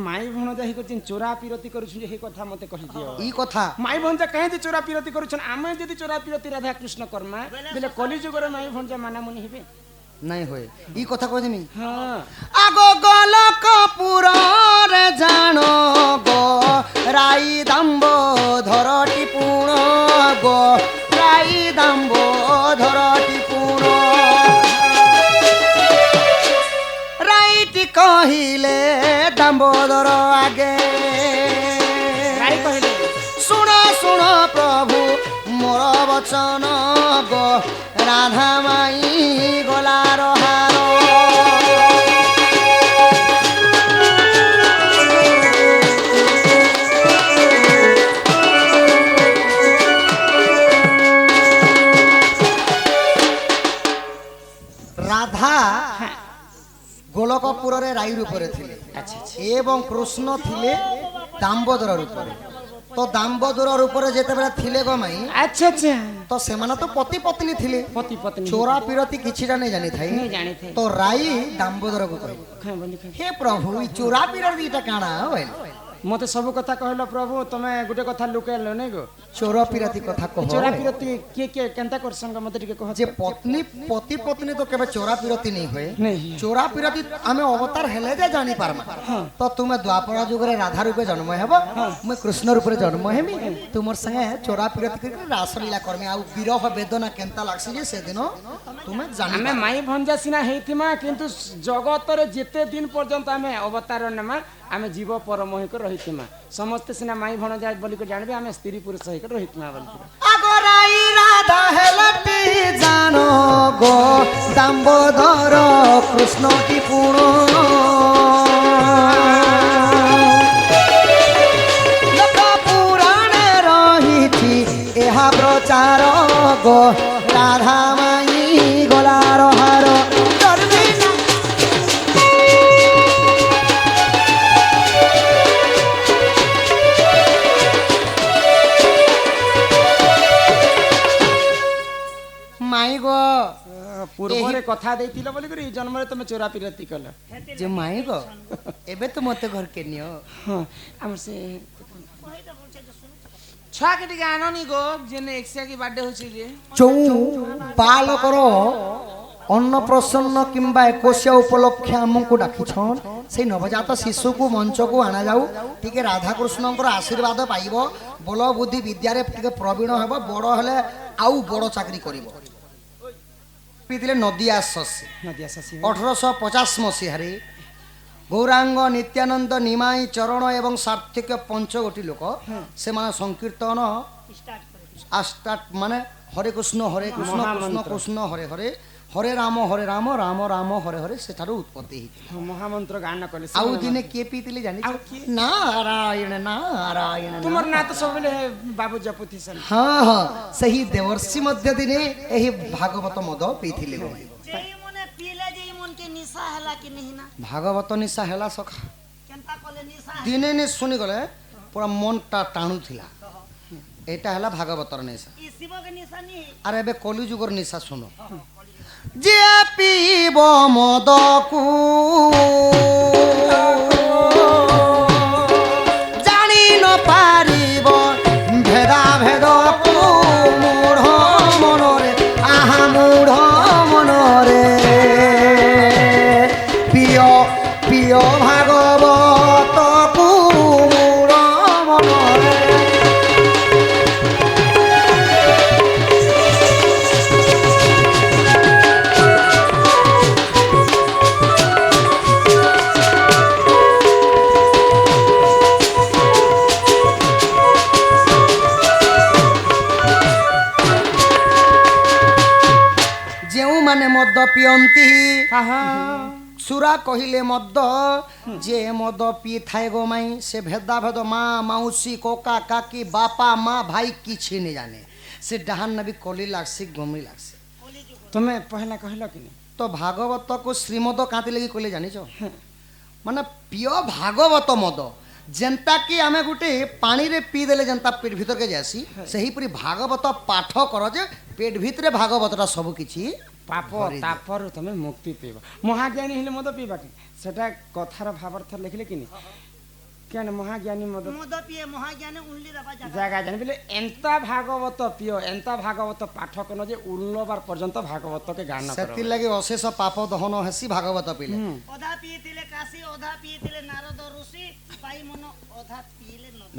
মাই ভଣଜା ହେଇକରିଛନ୍ ଚୋରା ପିରତି କରୁଛନ୍ ଯେ ହେଇ କଥା ମତେ କହିଦିଅ। ଇ କଥା ମାଇ ଭଣଜା କାହିଁକି ଚୋରା ପିରତି କରୁଛନ୍? ଆମେ ଯଦି ଚୋରା ପିରତି ରାଧା କୃଷ୍ଣ କର୍ମା ବେଲେ କଲିଯୁଗରେ ମାଇ ଭଣଜା ମାନାମୁନି ହେବେ ନାଇଁ ହୁଏ। ଇ କଥା କହିଦେମି ହଁ। ଆଗ ଗୋଲକ ପୁରରେ ଜାଣ ଗো ରାଇ ଦାମ୍ବୋଧରଟି ପୁଣ ଗো ରାଇ ଦାମ୍ବୋଧରଟି ପୁଣ ରାଇଟି କହିଲେ ଦାମ୍ବୋଦର ଆଗେ ରାଇ କହିଲେ ଶୁଣ ଶୁଣ ପ୍ରଭୁ ମୋର ବଚନ ଗো ରାଧା ମାଇ ଗଲାର ହାର রাধা গোলকপুরের রাই রূপরে ଥିଲେ এবং কৃষ্ণ ଥିଲେ দাম্বোদর রূপরে। তো দাম্বোদর রূপরে যেতেবেলে ଥିଲେ গমাই আচ্ছা আচ্ছা তো সেমানে তো পতি পত্নী ଥିଲେ পতি পত্নী চোরা পিরতি কিছিটা নেই জানি থাই नहीं जाने थे তো রাই দাম্বোদরକୁ କହିଲେ खाए बोली खाए হে প্রভু ই চোরা পিরতি এটা কাଣା হইল मते सब कथा कहलो प्रभु तमे गुटे कथा लुकेलो नै गो চোরা পিরতি কথা কহ चोरा पिरती के केनता करसन मते टिके कह যে পত্নী পতি পত্নী তো কেবে চোরা পিরতি নেই হয়ে नहीं চোরা পিরতি আমি অবতার হেলে যে জানি পারমা তো তুমি দ্বাপর যুগরে রাধা রূপে জন্ম হেব মুই কৃষ্ণ রূপে জন্ম হেমি তোমার সঙ্গে চোরা পিরতি করে রাসলীলা করমি আউ বিরহ বেদনা কেনতা লাগছে যে সেদিন তুমি জানি हमें माई भंजा सिना हेतिमा किंतु जगत रे जेते दिन पर्यंत हमें अवतार नेमा हमें जीव परम होई कर रहितिमा समस्त सिना माई भणजा बोली को जानबे हमें स्त्री पुरुष होई कर रहितिमा बोली আগরাই রাধা হেলটি জানো গো দাম্বোদর কৃষ্ণ কি পুণ লোক পুরাণে রহিছি এহা প্রচার গো রাধা মাই গলার হার করবি না মাই গো पूर्व रे कथा देतिलो बोली कर ई जन्म रे तमे चोरा पिरती कलो যে মাই গো এবে তো মতে ঘর কে নিও हां हमर से छा के टिके आननी गो जेने एक्सिया की बर्थडे होची जे চৌ বালকর অন্নপ্রসন্ন কিংবা একুশিয়া উপলক্ষে আমକୁ ডাকিছন সেই নবজাত শিশুকে মঞ্চକୁ আনা যাও টিকে রাধাকৃষ্ণଙ୍କର আশীর্বাদ পাইব বল বুদ্ধি বিদ্যারে টিকে প্রবীণ ହେବ বড় হলে আউ বড় চাকরি করিব পিতিলে নদিয়া শশী नदिया ससी 1850 মସିହାରେ গৌরাঙ্গ নিত্যানন্দ নিমাই চরণ এবং সার্থিক পঞ্চগোটি লোক সেমানে সংকীর্তন স্টার্ট মানে হরে কৃষ্ণ কৃষ্ণ কৃষ্ণ হরে হরে হরে রাম রাম রাম হরে হরে সেটার উৎপত্তি महामंत्र गान कले আউ দিনে কে পিতিলে জানি নারায়ণ নারায়ণ तुमर ना तो सबले बाबू जपुथी सन হ্যাঁ হ্যাঁ সেই দেবর্ষি মধ্য দিনে এই ভাগবত মদ পিতিলে যেই মনে পিলে যেই মন के निशा हला कि नहीं ना ভাগবত নিশা হেলা সখা केनता कोले निशा দিনে নে শুনি গলে পুরা মনটা টাণুথিলা এটা হেলা ভাগবতর নিশা ई शिव के निशा नहीं আর এবে কলিযুগর নিশা শুনো যে পিব মদকু জানি ন পারিব ভেদা ভেদকু মূঢ় মনরে আহা মূঢ় মনরে প্রিয় প্রিয় ভাগবতকু মূঢ় মনরে ଯେଉଁମାନେ ମଦ ପିଅନ୍ତି आहा ସୁରା କହିଲେ ମଦ ଯେ ମଦ ପିଇଥାଏ ଗୋ ମାଇଁ ସେ ଭେଦାଭେଦ ମା ମାଉସୀ କୋକା କାକି ବାପା ମା ଭାଇ କିଛି ନି ଜାନେ ସେ ଡାହାନ ନବି କଲି ଲାଗସି ଗମି ଲାଗସି तुमे पहला कहलो कि नहीं ତ ଭାଗବତକୁ ଶ୍ରୀମଦ କାନ୍ତି ଲାଗି କହିଲେ ଜାଣିଛ ମାନେ ପିଅ ଭାଗବତ ମଦ ଯେନ୍ତା କି ଆମେ ଗୋଟେ ପାଣିରେ ପିଇ ଦେଲେ ଯେନ୍ତା ପେଟ ଭିତରକେ ଯାସି ସେହିପରି ଭାଗବତ ପାଠ କର ଯେ ପେଟ ଭିତରେ ଭାଗବତଟା ସବୁ କିଛି पाप तापर तुम मुक्ति पीब महाज्ञानी हेले मद पीबा कि सेटा कथार भावार्थ लिखले कि नहीं কেন মহাজ্ঞানী মদ মদ পিয়ে মহাজ্ঞানে উনলি দেবা জায়গা জায়গা জানি বলে এন্তা ভাগবত প্রিয় এন্তা ভাগবত পাঠক ন যে উল্লবার পর্যন্ত ভাগবতকে গান করো ସେଥିର୍ ଲାଗି ଅଶେଷ ପାପ ଦହନ ହେସି ଭାଗବତ ପିଲେ অধা পিয়েছিলে কাশি অধা পিয়েছিলে নারদ ঋষি পাই মন অধা পিয়েলে নদী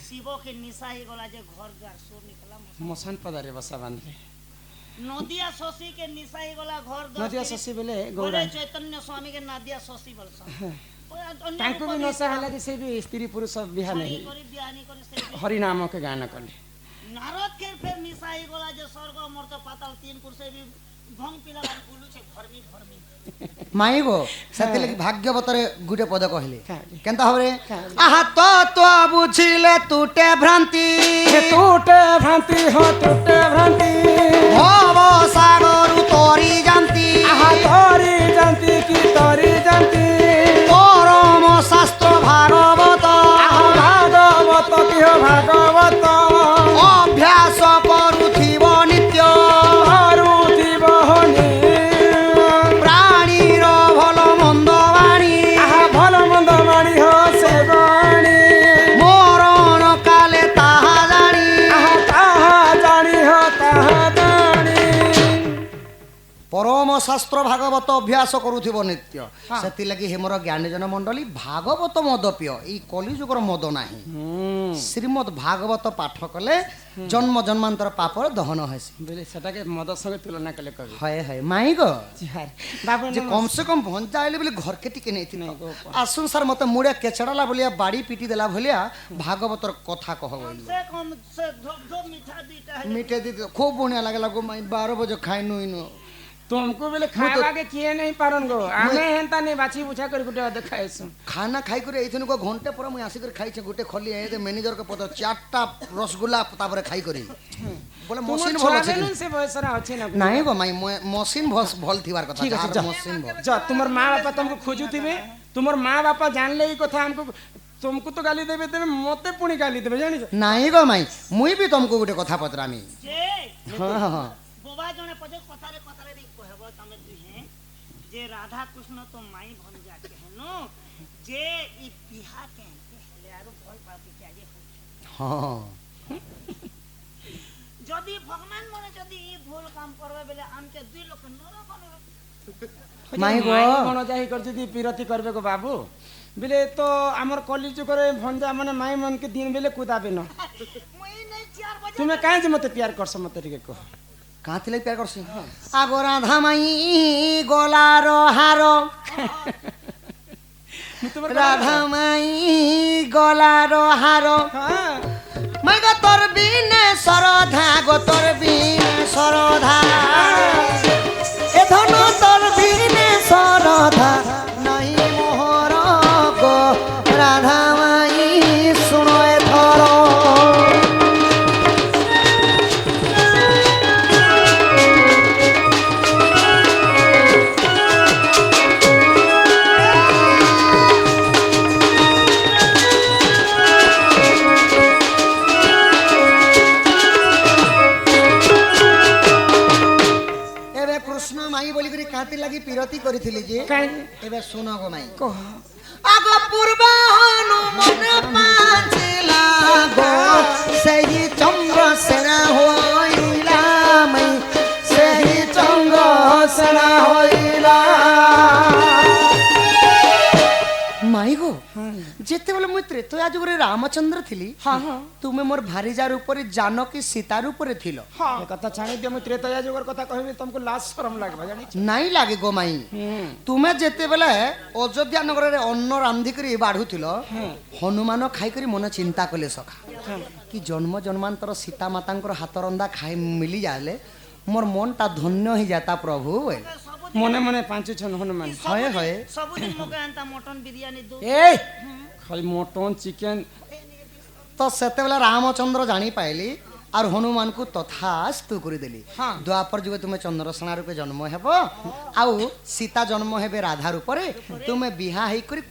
শিবকে নিশা হয়ে গলা যে ঘর দ্বার সুর নিকলা মশান পদারে বসা বাঁধলে নদিয়া শশী কে নিশা হয়ে গলা ঘর দ্বার নদিয়া শশী বেলে গৌড় গৌড়া চৈতন্য স্বামী কে নাদিয়া শশী বলছন ତାଙ୍କୁ ବି ନଶା ହେଲା ଯେ ସେ ବି ସ୍ତ୍ରୀ ପୁରୁଷ ବିହା ନାହିଁ করে বিয়ানি করে সে হরিনামকে গান কলে নারদ কে ফের নিশা হয়ে গলা যে স্বর্গ মর্ত পাতাল তিন পুরুষে বি ভং পিলা গান কুলুছে ধর্মী ধর্মী ମାଇ ଗୋ ସେଥିର୍ ଲାଗି ଭାଗ୍ୟବତରେ ଗୋଟେ ପଦ କହିଲେ କାଲି। କେନ୍ତା ଭାବରେ ଆହା ତ ବୁଝିଲେ ତୁଟେ ଭ୍ରାନ୍ତି ଟୁଟେ ଭ୍ରାନ୍ତି ହୋ ଟୁଟେ ଭ୍ରାନ୍ତି ଭବ ସାଗରୁ ତରି ଯାନ୍ତି ଆହା ତରି ଯାନ୍ତି କି ତରି ଯାନ୍ତି ପରମ ଶାସ୍ତ୍ର ଭାଗବତ ଆହା ଭାଗବତ କି ହୋ ଭାଗବତ ଅଭ୍ୟାସ କରୁଥିବ ନିତ୍ୟ ମାରୁଥିବ ହନି ପ୍ରାଣୀର ଭଲ ମନ୍ଦ ବାଣୀ ଆହା ଭଲ ମନ୍ଦ ବାଣୀ ହୋ ସେ ବାଣୀ ମରଣ କାଲେ ତାହା ଜାଣି ଆହା ତାହା ଜାଣି ହୋ ତାହା ଜାଣି ପରମ ଶାସ୍ତ୍ର ଭାଗବତ ଅଭ୍ୟାସ କରୁଥିବ ନିତ୍ୟ ସେଥିଲାଗି ହେ ମୋର ଜ୍ଞାନୀଜନ ମଣ୍ଡଳୀ ଭାଗବତ ମଦ ପିଅ ଏଇ କଲିଯୁଗର ମଦ ନାହିଁ ଶ୍ରୀମଦ୍ ଭାଗବତ ପାଠ କଲେ ଜନ୍ମ ଜନ୍ମାନ୍ତର ପାପର ଦହନ ହେସି ବୋଲେ ସେଟାକେ ମଦ ସଙ୍ଗେ ତୁଳନା କଲେ କବି ହଏ ହଏ ମାଇ ଗୋ ବାବୁ যে কমসে কম ভঞ্জা আইলে বলে ঘরকে টিকে নেই নাই গো। আসুন স্যার মতে মুড়িয়া কেচড়ালা বলিয়া বাড়ি পিটি দেলা ভলিয়া ভাগবতর কথা কহ বলি সে কম সে ধপ ধপ মিঠা দুইটা মিটে দিতে খুব বনিয়া লাগলা গো মাই 12 বজে খাই নুইনো तुमको बोले खावा के किए नहीं पारन गो आमे हेंता नहीं बाछी बुछा कर गुटे अध खाएसु खाना खाई करे एथन को घंटे पर मुई आसी कर खाई छे गुटे खली ए दे मैनेजर के पद चारटा रसगुल्ला तापर खाई करी बोले मशीन भल तुम अछि छुआ से बयसरा अछि ना नाही गो माई मशीन भल थिवार कथा ठीक अछि, जार जा। मशीन भल जा तुमर माँ बापा तुमको खोजुथिबे तुमर माँ बापा जानले ई कथा हमको तुमको तो गाली देबे तेबे मते पुणी गाली देबे जानि नाही गो माई मुई भी तुमको गुटे कथा पतरामी যে हां हां बोबा जने पजे कथारे कथारे दी कहब तमे दुहे जे राधा कृष्ण तो माई भन जा केहनु जे ई पिहा के हेले आरो भल पाती के आगे हां যদি ভগবান মনে যদি ই ভুল কাম করবে বলে আমকে 2 লক্ষ নরক নরক माई गो कोन जाहि कर जदी पिरती करबे को बाबू बिले तो हमर कॉलेज करे भंजा माने माई मन के दिन बेले कुदाबे न মই নাই 4 बजे तुमे काहे जे मते प्यार करस मते टिके को काथि लग प्यार करसी आगो राधा माई गोलार हार राधा माई गोलार हार हां माई गो तोर बिने सरधा गो तोर बिने सरधा ए धन तोर बिने सरधा नहीं मोहर गो राधा माई सुनो ए थरो एबे कृष्ण माई बोली करी काती लगी पिरती करिथिली जे काहे एबे सुनो गो माई कह आगो पूर्वा हनुमान पांचला गो सही चंद्र सेना होइला मई सही चंद्र सेना होइला माई गो जेते बोले मुई त्रेतया जुगरे रामचंद्र थिली हां हां तुमे मोर भारीजार ऊपर जानकी सीतार ऊपर थिलो हां कथा छाणी दे मु त्रेतया जुगर कथा कहबे तुमको लाज शरम लागबा जानि नहीं लागे गो माई तुमे जेते बेले अयोध्या नगर रे अन्न रांधी करी बाढुथिलो हनुमान खाई करी मन चिंता कले सखा कि जन्म जन्मांतर सीता मातांकर हाथ रंदा खाई मिली जाले मोर मनटा धन्य ही जाता प्रभु मने मने पांच छन हनुमान हय हय सबुदिन मके आनता मटन बिरयानी दो ए खाली मटन चिकन तो सेते बेले रामचंद्र जानी पाइली और हनुमान को तथास्तु करी देली हाँ। द्वापर जुगे तुमे चंद्रसेना रूपे जन्म हेबो आउ सीता जन्म हेबे राधा रूपरे तुमे बिहा हेई करी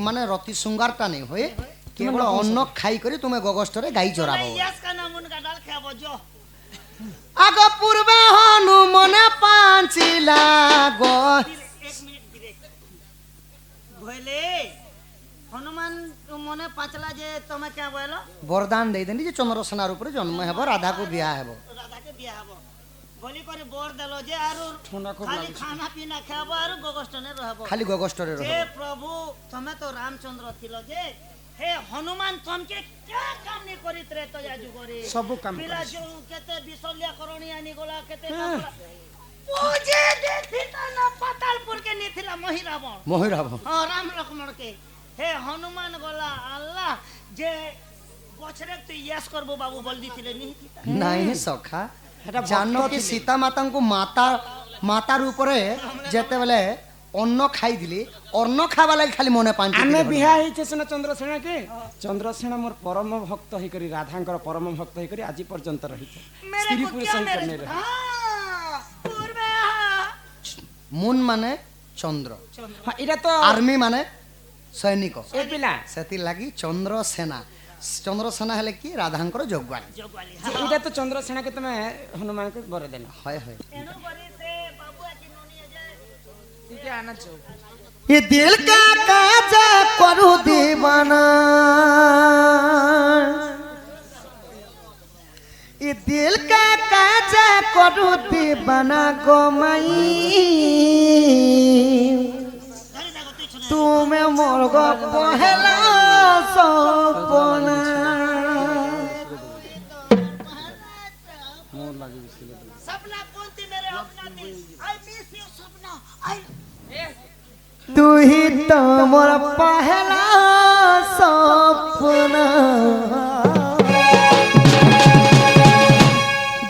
माने रति शृंगारटा नहीं होए केवल अन्न खाई करी तुमे गगष्ठरे गाई चराबो यस का नाम उनका डाल खाबो जो आगो पूर्वे हनुमान पांचिला गो 1 मिनट ब्रेक भोले হনুমান মনে পাঁচলা যে তুমি কে বলো বরদান দেইদেনি যে চন্দ্রসেনার উপরে জন্ম ହେବ রাধাକୁ বিয়া ହେବ। রাধাকে বিয়া হব বলি করে বর দেলো যে আরো ঠান্ডা খুব খালি লাগুছে। খানা পিনা খাবো আর গোগষ্টনে রহব খালি গগষ্টরে যে ରହିବ। প্রভু তুমি তো রামচন্দ্র ছিল যে হে হনুমান তোমাকে কে কাম নি করি ত্রেত যুগরে ସବୁ କାମ পিলা କରିଛି। ଯୋଉ କେତେ ବିଷଲ୍ୟା କରଣି ଆନି ଗଲା କେତେ ହଁ। ପୂଜେ ଦେଖିତା ନା ପାତାଳପୁର କେ ନିଥିଲା ମହିରାବଣ ମହିର ହେବ। ହଁ ରାମ ଲକ୍ଷ୍ମଣ କେ হে হনুমান গলা আল্লাহ যে বছরে তুই ইয়াস করবো বাবু বল দিছিলে নি ନାହିଁ ସଖା ହେଟା ଭକ୍ତ ଜାନକୀ ଥିଲେ। ସୀତା ମାତାଙ୍କୁ ମାତା ରୂପରେ ଯେତେବେଳେ ଅନ୍ନ ଖାଇଥିଲି ଅନ୍ନ ଖାଇବା ଲାଗି ଖାଲି ମନେ ପାଞ୍ଚ ଆମେ ବିହା ହେଇଛେ ସିନା ଚନ୍ଦ୍ରସେନା କେ ଚନ୍ଦ୍ରସେନା ମୋର ପରମ ଭକ୍ତ ହେଇକରି ରାଧାଙ୍କର ପରମ ଭକ୍ତ ହେଇକରି ଆଜି ପର୍ଯ୍ୟନ୍ତ ରହିছে मेरे ସ୍ତ୍ରୀ को ପୁରୁଷ क्या ହେଇକରି मेरे ନେଇ ରହି। हाँ पूर्वे ମୁନ୍ ମାନେ ଚନ୍ଦ୍ର ହଁ ଏଇଟା ତ ଆର୍ମି ମାନେ ସୈନିକ ଏ ପିଲା ସେଥିଲାଗି ଚନ୍ଦ୍ରସେନା ଚନ୍ଦ୍ରସେନା ହେଲେ କି ରାଧାଙ୍କର ଯୋଗବାଣୀ। जोगवाली ଯେ ଏଇଟା ତ ଚନ୍ଦ୍ରସେନା କେ ତମେ ହନୁମାନଙ୍କୁ ବର ଦେଲ ହଏ ହଏ एनु बरी से बाबू आकी नोनी जाए ଟିକେ ଆନଛ ये दिल का काजा करू दीवाना ये दिल का काजा करू दीवाना गोमाई धरी देखो तू सुने তুমি মোর গো পহেলা সপনা ମୋର ଲାଗି ବେଶୀ सपना कौन थी मेरे अपना थी आई मिस यू सपना आई তুই তো মোর পহেলা সপনা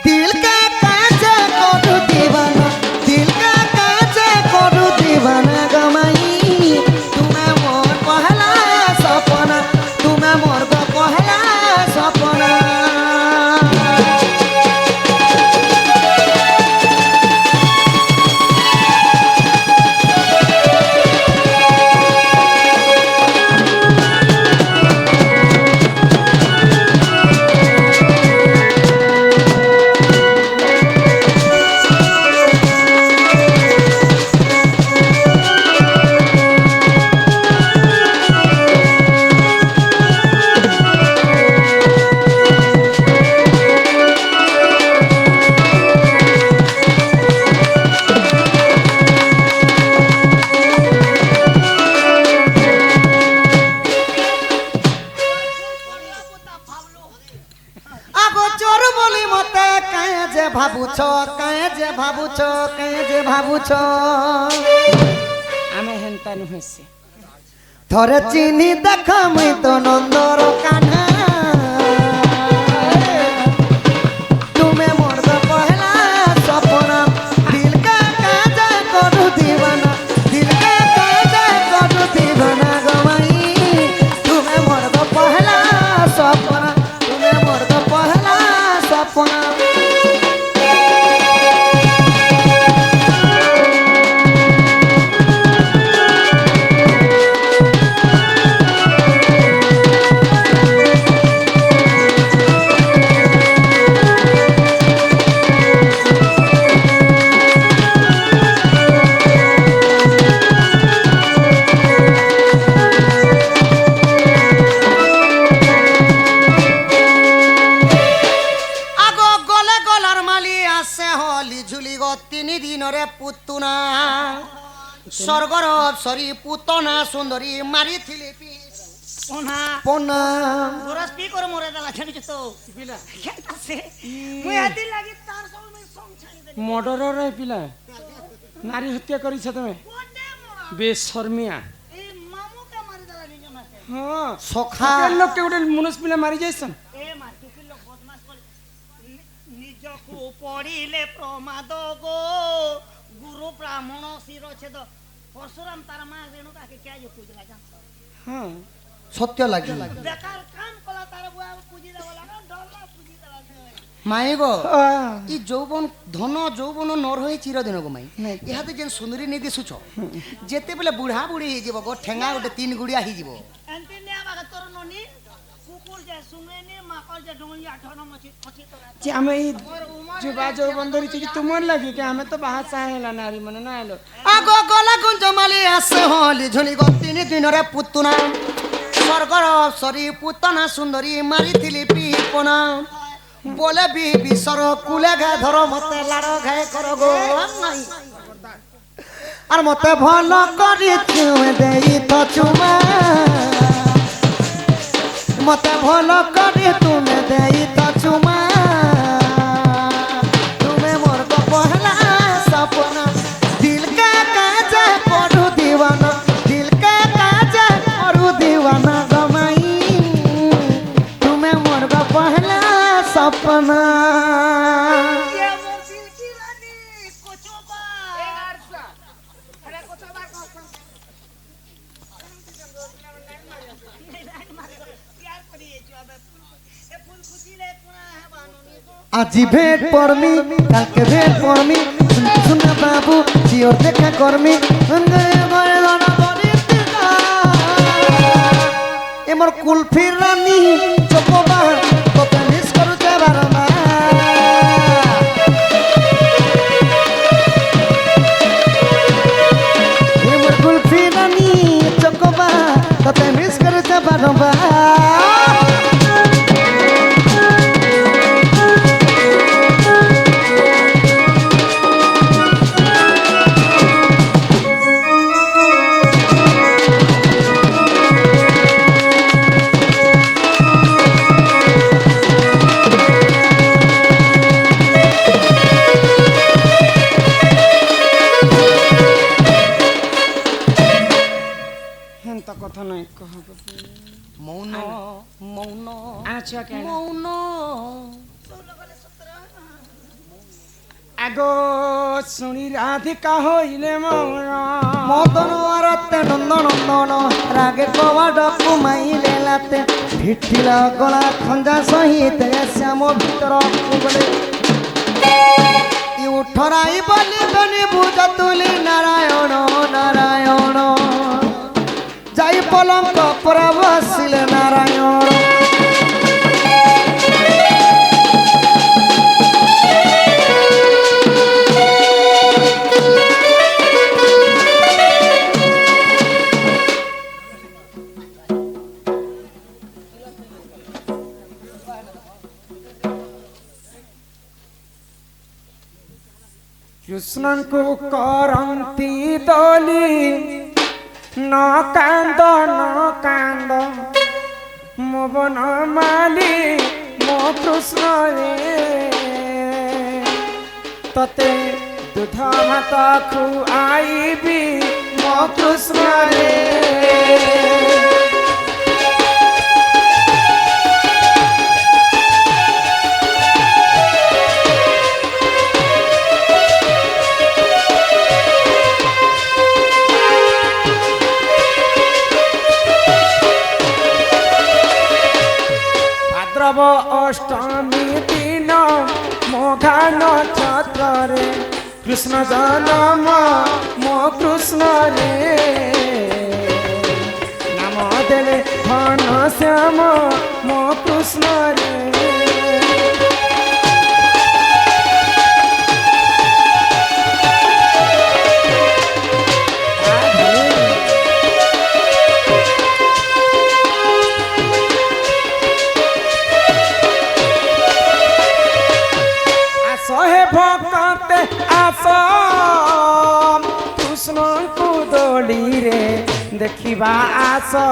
दिल का काजा करू दीवाना दिल का काजा करू दीवाना गमाई तुम्हें मोर पहला सपना तुम्हें मोर गो पहला सपना আগো চোর বলি মতে কায়ে যে ভাবুছ কায়ে যে ভাবুছ কায়ে যে ভাবুছ ଆମେ ହେନ୍ତା ନୁହେଁ ସେ থরে চিনি দেখ মুই তো নন্দর কানা তুমি মোর তো পহলা সপনা দিল কা কাজা করু দিবানা দিল কা কাজা করু দিবানা গমাই তুমি মোর তো পহলা সপনা তুমি মোর তো পহলা সপনা আগো গলে গলার মালি আছে হলি ঝুলি গো 3 দিনরে পুতুনা স্বর্গর অপসরি পুতনা সুন্দরী মারিথিলি ओना পোনা गोरस पी कर मोरे दला छनी तो ପିଲା क्या से मुई आती लगी तार सब में सॉन्ग छानी दे ମର୍ଡରର ଏ ପିଲା ନାରୀ ହତ୍ୟା କରିଛ ତମେ कोटे मोरा ବେଶର୍ମିଆ ए मामू का मारी दला निज मासे ହଁ ସଖା ଲୋକେ ଗୋଟେ ମନୁଷ ପିଲା ମାରି ଯାଇଛନ୍ ए माटी के लोग बदमाश कर ନିଜକୁ ପଡ଼ିଲେ ପ୍ରମାଦ ଗୋ ଗୁରୁ ବ୍ରାହ୍ମଣ ଶିରଛେଦ ପରଶୁରାମ ତାର ମା ରେଣୁକାକେ କିଆ ଯେ ପୂଜଲା ଜାଣିଛ ହଁ সত্য লাগি ବେକାର କାମ କଲା ତାର ବୁଆ ପୂଜି ଦେଲା ନା ଡରଲା ପୂଜି ଦେଲା মাই গো ଆ, ই যৌবন ধন যৌবন ন রহে চিরদিন গো মাই ইহাতে যেন সুন্দরী নি দিশুছ যেতেবেলে বুঢ়া বুঢ়ী হইଯିବ গো ঠেঙ্গা গোটে 3 গুড়িয়া হইଯିବ ଏମିତି ନିଆ ବାଗ ତୋର ନନି କୁକୁର ଯେ ଶୁଙ୍ଗେନି ମାକଡ଼ ଯେ ଡୁଙ୍ଗି ଆଠ ନମଛି ଖଚି ତୋରା ଯେ ଆମେ ଏଇ ଯୁବା ଯୌବନ ଧରିଛୁ କି ତୁମର ଲାଗି କି ଆମେ ତ ବାହା ଚାହା ହେଲା ନାରୀ ମାନେ ନା ହେଲ আগো গলা গুঞ্জ মালি আছে হলি ঝুলি গো 3 দিনরে পুতুনা অপ্সরী পুতনা সুন্দরী মারিଥିଲି পিপনা বলে বিশ্বর কুলে ঘাই ধর মতে লাড় ঘাই কর গো নাই আর মতে ভাল করি চুমে দেই তো চুমা মতে ভাল করি তুমি দেই তো চুমা তুমি মোর গো পহলা সপনা দিল কা কাজে পড়ু দিওয়ানা দিল কা কাজে পড়ু দিওয়ানা গমাই তুমি মোর গো পহলা সপনা ये मोर दिल की रानी कोचोबा अरे कोचोबा प्यार करिए जो अब ए फूल खुशी ले पुना है बानुनी को আজি ভেট পড়মি কালকে ভেট পড়মি শুনে বাবু জিওর দেখা করমি এমর কুলফির রানী চপবা কত মিস করুছে বারমা এমর কুলফির রানী চপবা কত মিস করুছে বারমা হেন তো কথা নাই কহ মৌন মৌন আচ্ছা কেন মৌন আগো শুনি রাধিকা হইলে মৌন মদন আরতে নন্দন নন্দন রাগে কবাড কুমাইলে লাতে ভিঠিলা গলা খঞ্জা সহিত শ্যাম ভিতর বলে উঠরাই বলি বনি বুঝ তুলি নারায়ণ নারায়ণ যাই পলঙ্ক পরে বসিলে নারায়ণ কৃষ্ণଙ୍କୁ କରନ୍ତି ଦୋଲି ନ କାନ୍ଦ ମୋ ବନ ମାଲି ମୋ କୃଷ୍ଣ ରେ ତତେ ଦୁଧ ଭାତ ଖୁଆଇବି ମୋ କୃଷ୍ଣ ରେ ভাদ্রব অষ্টমী দিন মঘা নক্ষত্রে কৃষ্ণ জন্ম মো কৃষ্ণ রে নাম দেলে ঘন শ্যাম মো কৃষ্ণ রে ଶହେ ଭକ୍ତ ଆସ କୃଷ୍ଣଙ୍କୁ ଦୋଳିରେ ଦେଖିବା ଆସ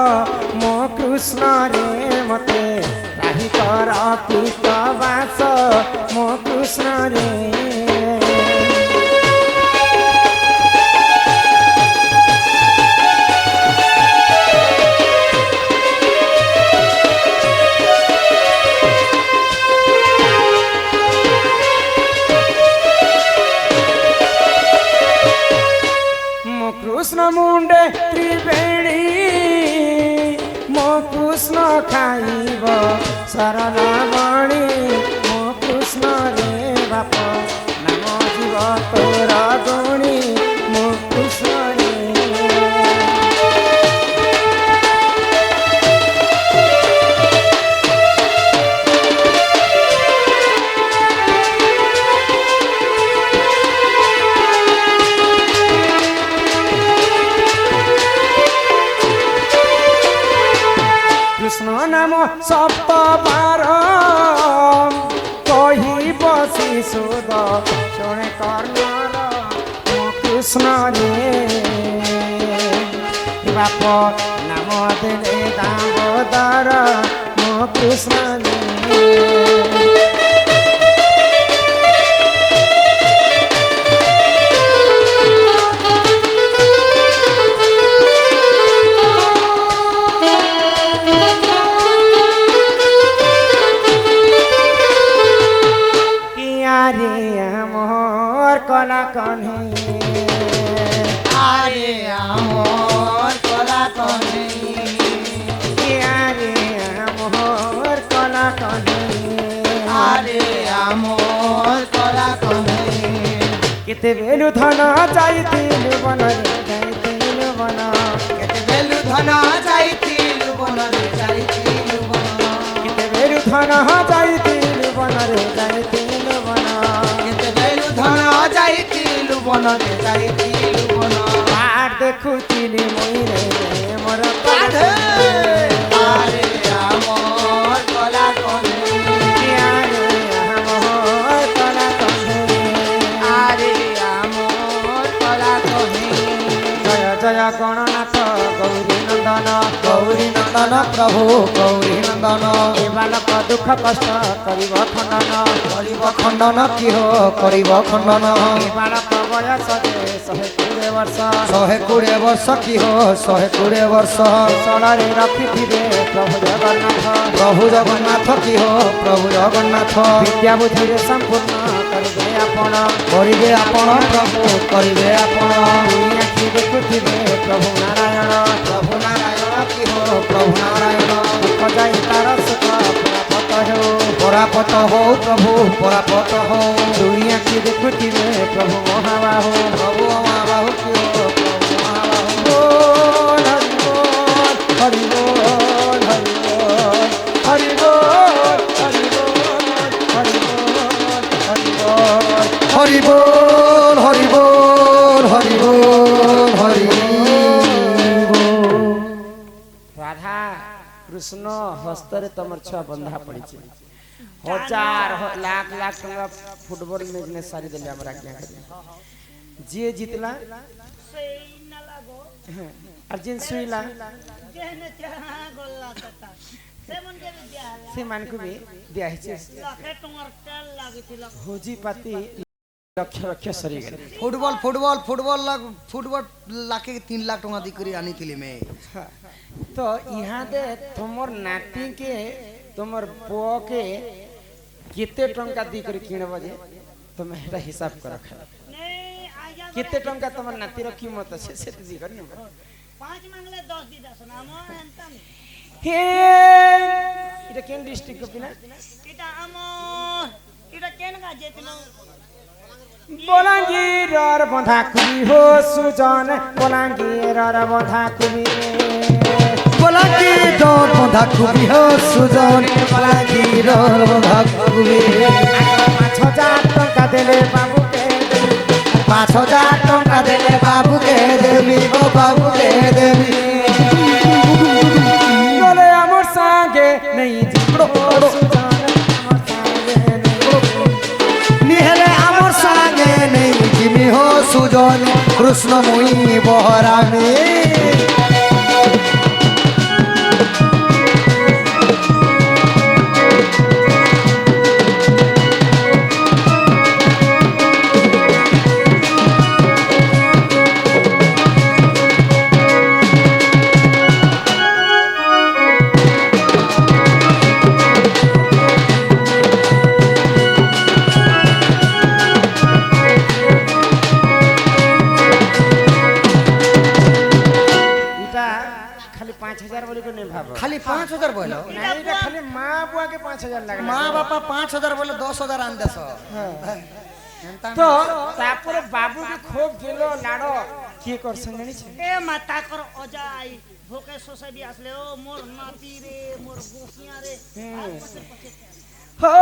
ମୋ କୃଷ୍ଣରେ ମତେ ରାହି କର କୀଟ ବାସ ମୋ କୃଷ୍ଣରେ কৃষ্ণ মুন্ডে ত্রিবেণী মো কৃষ্ণ খাইব শরণামণি মো কৃষ্ণ রে বাপ নাম জীব তোর গুণী মো কৃষ্ণ রে কৃষ্ণ নাম সপ্তবার কহিব শিশুদ শুনে কর্ণর মো কৃষ্ণ রে বাপ নাম দেলে দামোদর মো কৃষ্ণ রে কলা কনে আরে আমার কলা কনে আরে মোহর কলা কনে আরে আমার কলা কনে কেতে বেলু ধন যাইতিল বনরে যাইতিল বন কেতে বেলু ধন যাইতিল বনরে যাইতিল বন কেতে বেলু ধন যাইতিল বনরে যাইতিল বন কেতে বেলু ধন যাইতিল বনরে যাইতিল বন আর দেখুছিলি মইরে মোর আরে আরে আমার কলা কনে আরে মোহর কলা কনে আরে আমার কলা কনে জয় জয় গণনাথ গৌরী নন্দন গৌরী নন্দন প্রভু গৌরী নন্দন এ বালক দুঃখ কষ্ট করিব খণ্ডন করিব খণ্ডন কিহ করিব খণ্ডন এ বালক বয়স যে 120 ବର୍ଷ 120 ବର୍ଷ কিহ 120 ବର୍ଷ ଷୋଳରେ ରଖିଥିବେ ପ୍ରଭୁ ଜଗନ୍ନାଥ প্রভু জগন্নাথ কিহ প্রভু জগন্নাথ ବିଦ୍ୟା ବୁଦ୍ଧିରେ ସମ୍ପୂର୍ଣ୍ଣ କରିବେ ଆପଣ করিবে আপন প্রভু করিবে আপন ଦୁଇ ଆଖି ଦେଖୁଥିବେ ପ୍ରଭୁ ନାରାୟଣ প্রভু নারায়ণ কিহ প্রভু নারায়ণ ଦୁଃଖ ଯାଇ ତାର ସୁଖ ପ୍ରାପତ ହେଉ পরাপত হও প্রভু পরাপত হও ଦୁଇ ଆଖି ଦେଖୁଥିବେ ପ୍ରଭୁ ମହାବାହୁ প্রভু মহাবাহু কিহ প্রভু মহাবাহু बोल हरि बोल हरि बोल हरि बोल हरि बोल हरि बोल हरि बोल हरि बोल হরি বল হরি বল হরি বল राधा कृष्ण हस्तरे तमर छुआ बंधा पड़ी हजार लाख लाख टका फुटबॉल मैच ने सारी देले हमरा क्या जे जीतला সেই না লাগো अर्जुन सुईला যেনে চাহা গল্লা ততা সেমন কে দিয়ালা से मान को भी दिया है লক্ষে তোমার তেল লাগিছিল होजी पाती लक्ष लक्ष सरी गए ফুটবল ফুটবল ফুটবল ফুটবল লাখে 3 লাখ টাকা দি করে আনিଥିଲି মে तो यहाँ दे तुमर नाती के तुमर पुओ के केते टंका दी कर किणब जे तुम एटा हिसाब कर रख নেই আইয়া केते टंका तुमर नाती रो कीमत আছে से दी कर न 5 মাংলে 10 দি দাস না মো এনতাম हे এটা কেন ডিস্ট্রিক্ট কপিনা এটা আমর এটা কেন গা যেতিল বলাঙ্গীর আর বন্ধা কুবি হো সুজন বলাঙ্গীর আর বন্ধা কুবি বলাকি ডর বন্ধা খুবই হ সুজন বলাকি ডর বন্ধা খুবই 5000 টাকা দেলে বাবুকে 5000 টাকা দেলে বাবুকে দেবি ও বাবুকে দেবি বলে আমার সঙ্গে নেই জিবো সুজন আমার সঙ্গে নেই নিহলে আমার সঙ্গে নেই জিমি হো সুজন কৃষ্ণময়ী বহরামে এটা খালি 5000 বলি কো নেই ভাবো খালি 5000 বইল না এটা খালি মা বুয়া के 5000 লাগলা মা বাপা 5000 বলে 10000 আন দেছ তো তারপরে বাবু কে খুব দিল লাড়ো কি করছেন জানিছ এ মাতা কর অজাই ভোকে সোসাইটি আসলে ও মোর নাতি রে মোর গোসিয়া রে আর পছে পছে হো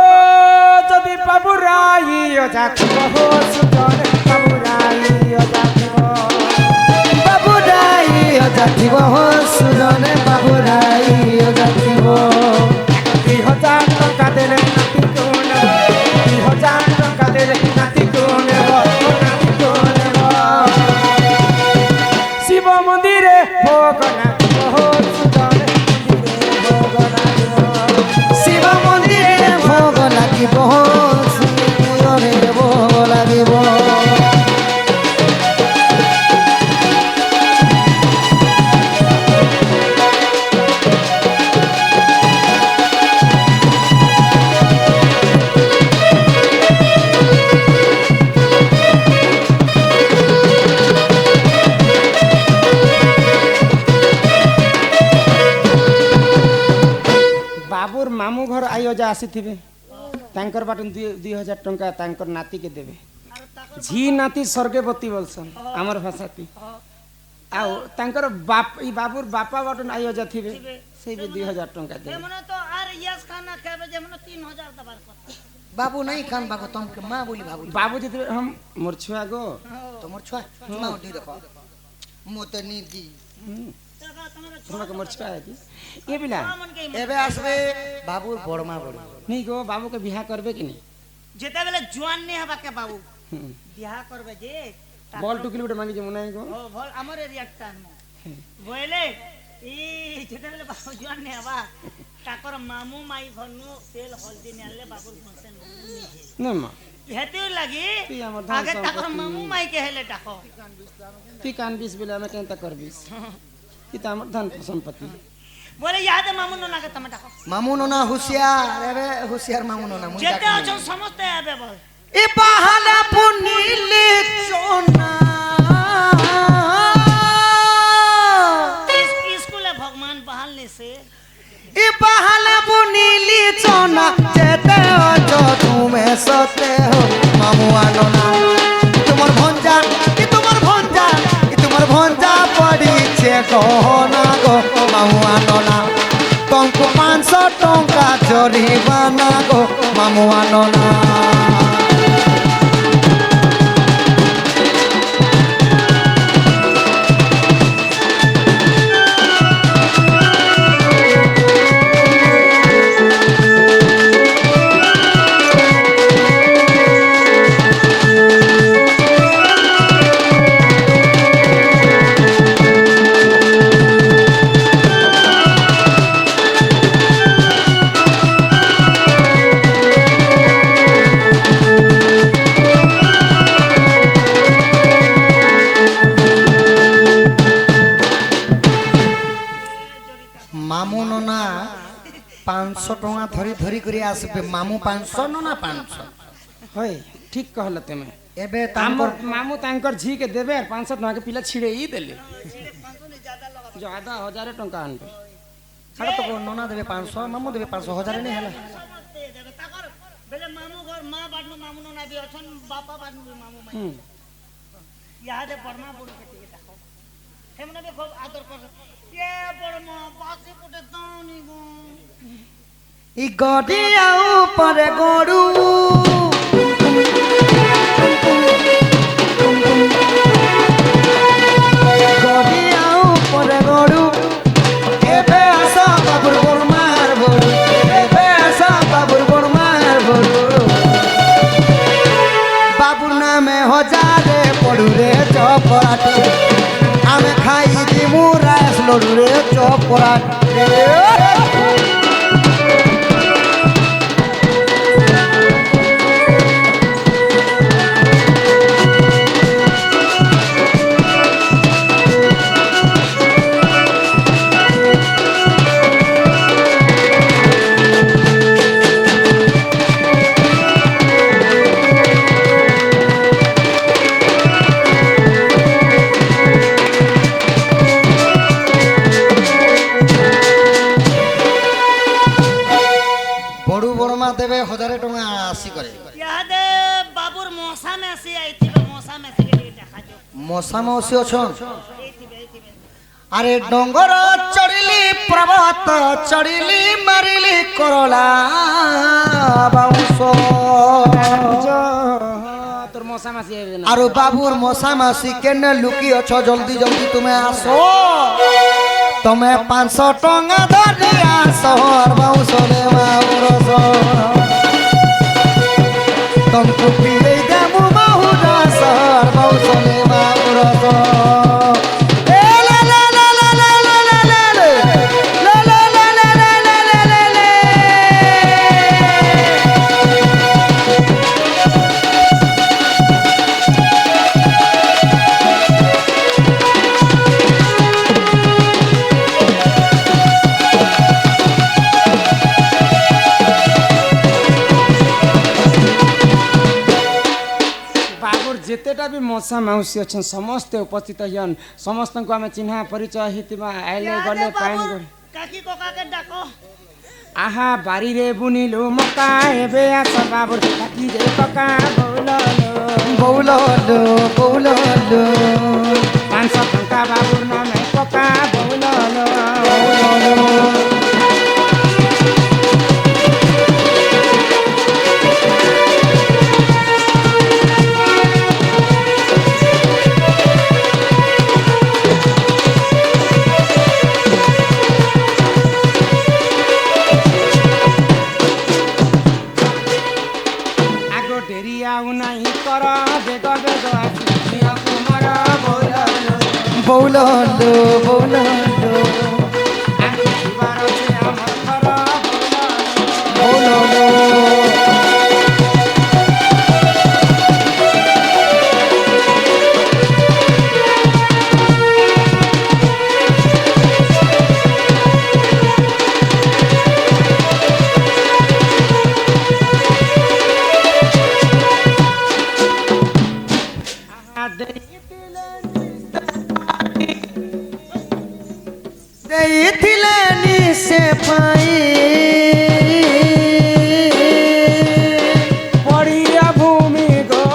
যদি বাবু রাই অজা হো সুজন বাবু রাই অজা বাবু রাই অজাতিব সুজনে বাবু রাই অজাতিব ବାବୁର ମାମୁଁ ଘର ଆୟୋଜା ଆସିଥିବେ ତାଙ୍କର ବାଟୁ 2000 ଟଙ୍କା ତାଙ୍କର ନାତିକେ ଦେବେ ଆର ତାକର ଝି ନାତି ସ୍ୱର୍ଗବତୀ ବୋଲସନ୍ ଆମର ଭାଷାତି ଆଉ ତାଙ୍କର ବାବୁର ବାପା ବାଟୁ ଆୟୋଜା ଥିବେ ସେଇ ବି 2000 ଟଙ୍କା ଦେବେ ଏମାନେ ତ ଆର ইয়াস খানা খাবে যেমন 3000 দবার কথা বাবু নাই খান বাবু তোমাকে মা বলি ভাবু বাবু যেতে হম মোর ছুয়া গো তোমার ছুয়া মা উঠি দেখো মতে নি দি টাকা তোমার তোমাকে মোর ছুয়া কি এ বিলা মন কে এবে আসবে বাবুর বড় মা বড় नहीं गो बाबू के बिहा करबे कि नहीं যেতে বেলে জোয়ান নে হবা কে বাবু বিয়াহ করবে যে बॉल टुकली गोटे मांगी जे मुनाई गो ও বল আমার এরিয়ার টান বইলে ই যেতে বেলে বাবু জোয়ান নে হবা তাকর মামু মাই ঘনু তেল হলদি নেলে বাবুর ঘনসেন নিজে नहीं मां হেতে লাগি তুই আমার ধন আগে তাকর সম্পত্তি। মামু মাই কে হেলে ডাকো ती कान 20 बिला में केंता करबिस ती त हमर धन संपत्ति বলে ইয়াদে মামু না কে তুমি ডাকো মামু ননা হুশিয়ার এবে হুশিয়ার মামু ননা মুই যেতে ডাকি আছেন সমস্ত আবে বল এ বাহালা পুনিলে চোনা স্কুলে ভগবান বহাল নেছে এ বাহালা পুনিলি চোনা যেতে আছো তুমি সতে হো মামু আনোনা তোমার ভঞ্জা কি তোমার ভঞ্জা কি তোমার ভঞ্জা পড়িছে গহনা গো মামু আনোনা তঙ্কু 500 টঙ্কা জরিমানা গো মামু আনোনা মামু ননা 500 টঙ্কা ধরি ধরি করে আসবে মামু 500 ননা 500 होय ठीक कहल तमे এবে हमर তাঙ্কর मामू तांकर झी के देबे 500 टका के पिला छिड़े ही देले ज्यादा 1000 टका आनबे ছাড়া তো ননা দেবে 500 মামু দেবে 500 হাজারে নেই হলা সমস্ত দেবে তাকর বেলে মামু ঘর মা বাডনু মামু না বি অছন বাপা বাডনু মামু মাই ইয়াদে বড়মা বড় কে টিকে ডাকো হেমনে বে খুব আদর কর কে বড়মা বাসি পুটে দাওনি গো ই গডিয়া উপরে গড়ু গডিয়া উপরে গড়ু এবে আসা বাবুর বর্মার বড়ু এবে আসা বাবুর বর্মার বড়ু বাবুর নামে হজারে পড়ু রে চপরাটি আমি খাই দিমু রাস লড়ু রে চপরাটি বড়ু বড়মা দেবে 1000 টাকা আসি করে ইয়াদে বাবুর মশা মেসি আইতিবে মশা মেসি কে টিকে দেখা যাও মশা মাউসি অছন এইতিবে আরে ডঙ্গর চড়িলি পর্বত চড়িলি মারিলি করলা বাউস তোর মশা মাসি আইবে না আর বাবুর মশা মাসি কেনে লুকি অছ জলদি জলদি তুমি আসো তুমি 500 টাকা ধরি আসো বাউস রে বাউরস তমকু পিলে দেবু বাহু দাস বাউস রে বাউরস যেতেটা বি মশা মাউসী অছন সমস্তে উপস্থিত হন সমস্তଙ୍କୁ ଆମେ ଚିହ୍ନା ପରିଚୟ ହେଇଥିବା ଆଇଲେ ଗଲେ ପାଣି ଗଲେ কাকি কোকাকে ডাকো আহা বাড়িরে বুনিলু মকা এবে আস বাবুর কি রে ককা বৌললো বৌললো বৌললো 500 টঙ্কা বাবুর নামে ককা বৌললো বৌললো বৌললো বৌললো ଦେଇଥିଲେ ନିଶେ ପାଇ পড়িয়া ভূমি গো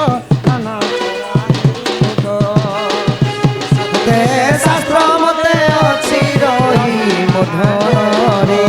ଦେ ଶାସ୍ତ୍ର ମତେ ଅଛି ରହି ମଧରେ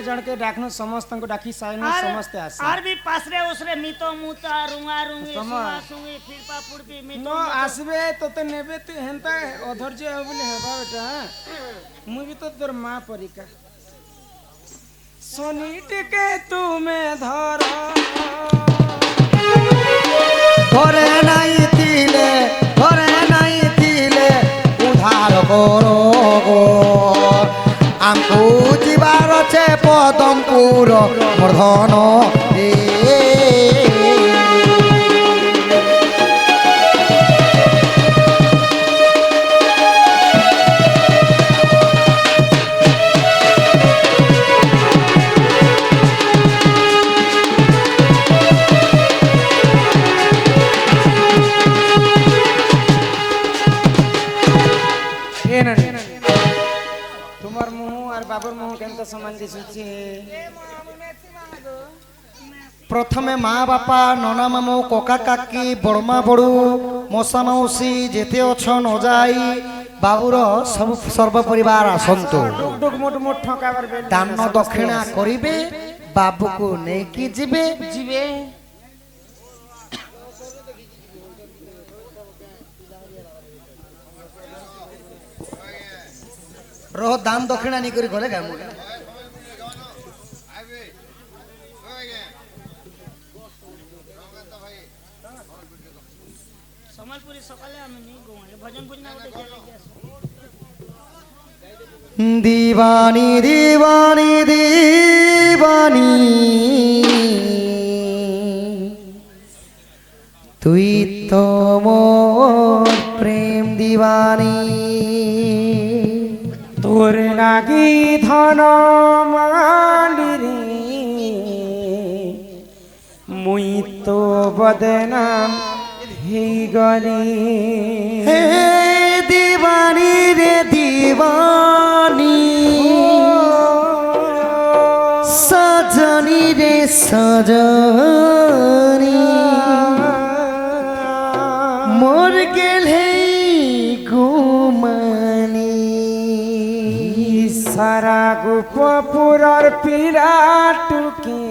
জনকে ডাকনু সমস্ত ডাকি সাইনু সমস্তে আসে আর বি পাশরে ওসরে মিতো মুতা রুঙা রুঙি তোমা। সুঙা সুঙি ফিরপা ফুড়পি মিতো নো আসবে তোতে নেবে তুই হেনতা অধৈর্য হবে বলে হেবা বেটা মুই বি তো তোর মা পরিকা সোনি টিকে তুমি ধর ঘরে নাই ଥିଲେ উদ্ধার করো গো ଆମକୁ ଯିବାର ଅଛି ପଦମପୁର ମୂର୍ଦ୍ଧନ তোমার মুহ আর বাবুর মুহ কেমন সমান দিশুছে প্রথমে মা বাপা ননা মামু ককা কাকি বড়মা বড়ু মশা মাউসী যেতে অছন অজাই বাবুর সব সর্বপরিবার আসন্তু ডুক ডুক মুট মুট ঠকাবার বেল দান দক্ষিণা করিবে বাবুକୁ ନେଇକି ଯିବେ জিবে রহ দান দক্ষিণা নি করে গলে গামু সম্বলপুরি সকালে আমি নি গোয়া ভজন ভজন না ওটা যাই গেছে दीवानी दीवानी दीवानी তুই তো মোর প্রেম दीवानी তোর লাগি ধন মালিরে মুই তো বদনাম হেই গলি हे दीवानी रे दीवानी सजनी रे सजनी मोर गेल है घुमानी সারা গোপুরার পিরাটুকে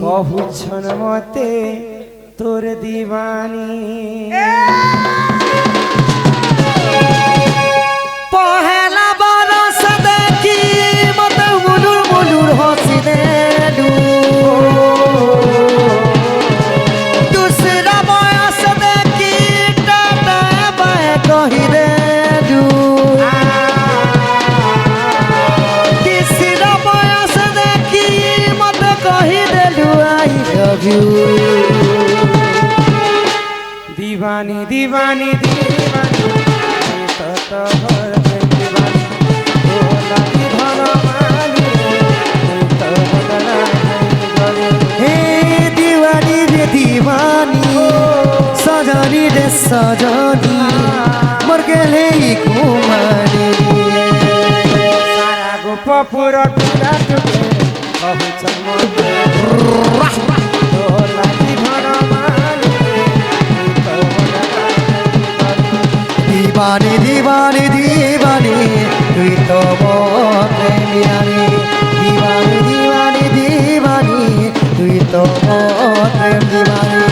কহুছন মতে তোর দিবানী पहला बरस देखी मत मुलुर मुलुर हसी देलू दूसरा बयस देखी टाटा बाय कही देलू तीसरा बयस देखी मत कही देलू आई लव यू दीवानी दीवानी दीवानी तो तोहर प्रेम दीवानी ओ लागी धनमानी तो बदला नहीं हे दीवानी रे दीवानी सजनी रे सजनी मोर गेले घुमानी सारा गोप पूरा टुरा टुके कहू चमक तो लागी धनमानी तो बदला दीवानी दीवानी दीवानी তুই তো মোর প্রেমিয়ানি दीवानी दीवानी दीवानी তুই তো মোর প্রেম दीवानी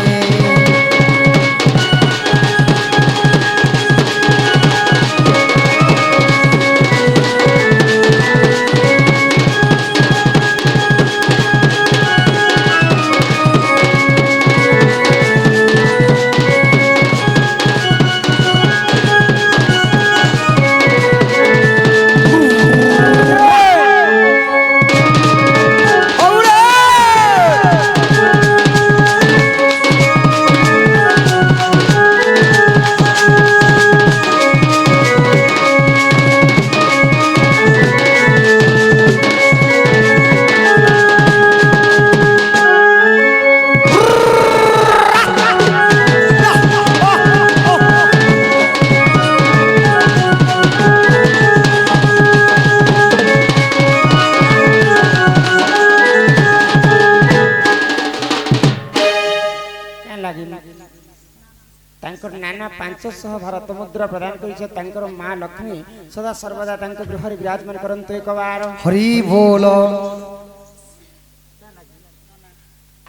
तांकर नाना 500 भारत मुद्रा प्रदान करिছে तांकर मां लक्ष्मी सदा सर्वदा तांक गृहरे विराजमान करंतु एक बार हरि बोल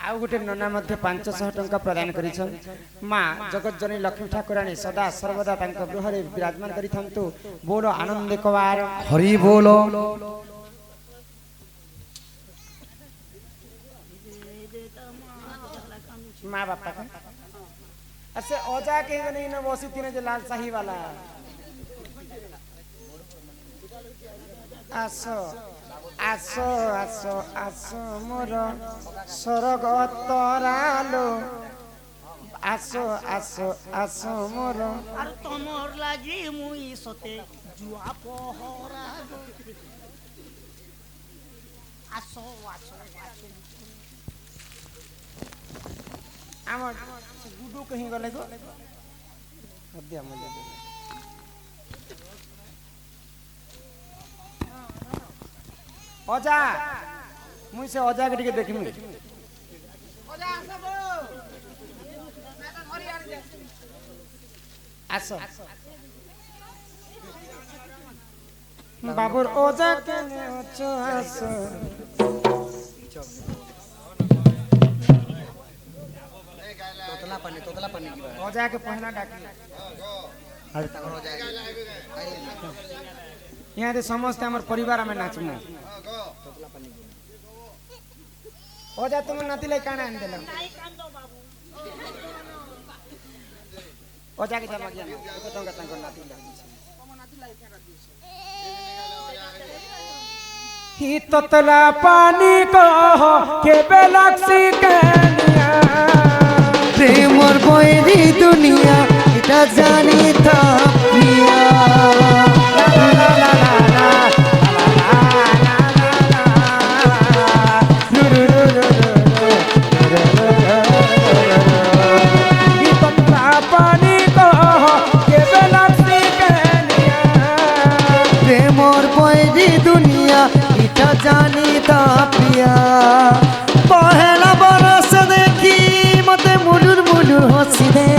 आउ गुटे नना मध्ये 500 टंका प्रदान करिछन मां जगत जननी लक्ष्मी ठाकुराणी सदा सर्वदा तांक गृहरे विराजमान करिथंतु बोलो आनंद एक बार हरि बोल मां बापा का असे ओजा के नहीं न बसी तीन जे लाल शाही वाला आसो आसो आसो आसो मोर स्वर्ग तरालो आसो आसो आसो मोर আর তোমার লাগি মুই সতে জুয়া পহরা আসো আসো আসো আমার गुडू कहीं गले गो हदिया मले ओजा मुई से ओजा के टिके देखिमी ओजा आसबो नाटा घरी आनी दे आसो बाबूर ओजा के ओचो आसो तोतला पानी ओजा के पहला डाकी यहाँ दे समस्त हमर परिवार में नाचमु ओजा तुम नाती ले काना आन देला ओजा के जमा गया तो टंका टंका नाती ले ही तोतला पानी को के बेलक्सी कनिया प्रेमर बयरी दुनिया এটা জানি তা প্রিয়া প্রেমর বয়রি দুনিয়া এটা জানি তা প্রিয়া পহেলা বরস দেখি মতে মুলুর মুলুর হসি দে